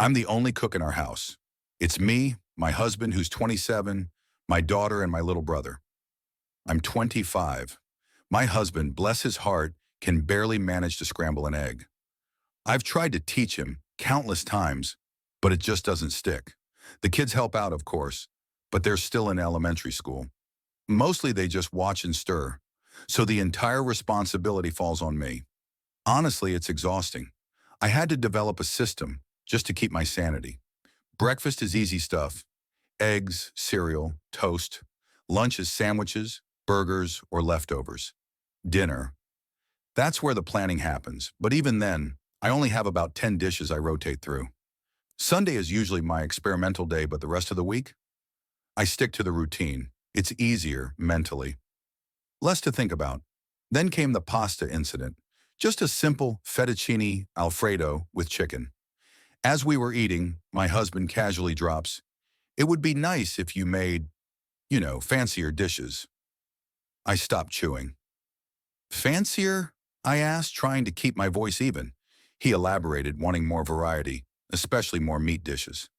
I'm the only cook in our house. It's me, my husband, who's 27, my daughter, and my little brother. I'm 25. My husband, bless his heart, can barely manage to scramble an egg. I've tried to teach him countless times, but it just doesn't stick. The kids help out, of course, but they're still in elementary school. Mostly they just watch and stir, so the entire responsibility falls on me. Honestly, it's exhausting. I had to develop a system just to keep my sanity. Breakfast is easy stuff: eggs, cereal, toast. Lunch is sandwiches, burgers, or leftovers. Dinner. That's where the planning happens, but even then, I only have about 10 dishes I rotate through. Sunday is usually my experimental day, but the rest of the week, I stick to the routine. It's easier mentally. Less to think about. Then came the pasta incident. Just a simple fettuccine alfredo with chicken. As we were eating, my husband casually drops, "It would be nice if you made, fancier dishes." I stopped chewing. "Fancier?" I asked, trying to keep my voice even. He elaborated, wanting more variety, especially more meat dishes.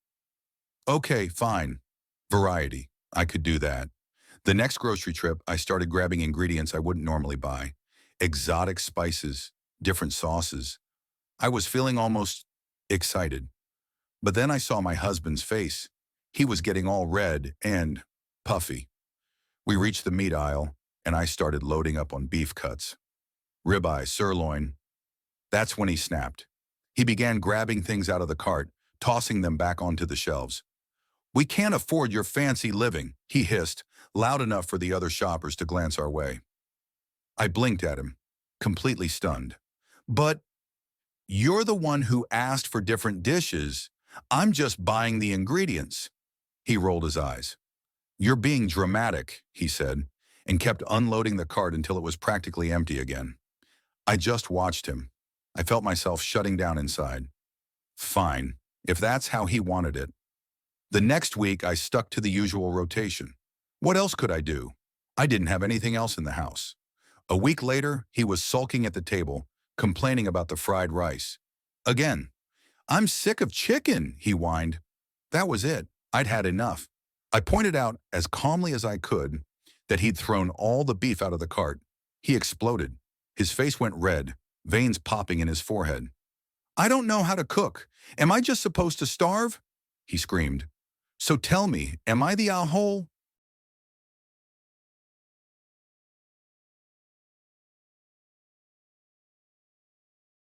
"Okay, fine. Variety. I could do that." The next grocery trip, I started grabbing ingredients I wouldn't normally buy. Exotic spices, different sauces. I was feeling almost excited. But then I saw my husband's face. He was getting all red and puffy. We reached the meat aisle, and I started loading up on beef cuts. Ribeye, sirloin. That's when he snapped. He began grabbing things out of the cart, tossing them back onto the shelves. "We can't afford your fancy living," he hissed, loud enough for the other shoppers to glance our way. I blinked at him, completely stunned. "But you're the one who asked for different dishes. I'm just buying the ingredients." He rolled his eyes. "You're being dramatic," he said, and kept unloading the cart until it was practically empty again. I just watched him. I felt myself shutting down inside. Fine, if that's how he wanted it. The next week, I stuck to the usual rotation. What else could I do? I didn't have anything else in the house. A week later, he was sulking at the table, complaining about the fried rice. Again, "I'm sick of chicken," he whined. That was it. I'd had enough. I pointed out, as calmly as I could, that he'd thrown all the beef out of the cart. He exploded. His face went red, veins popping in his forehead. "I don't know how to cook. Am I just supposed to starve?" he screamed. "So tell me, am I the a-hole?"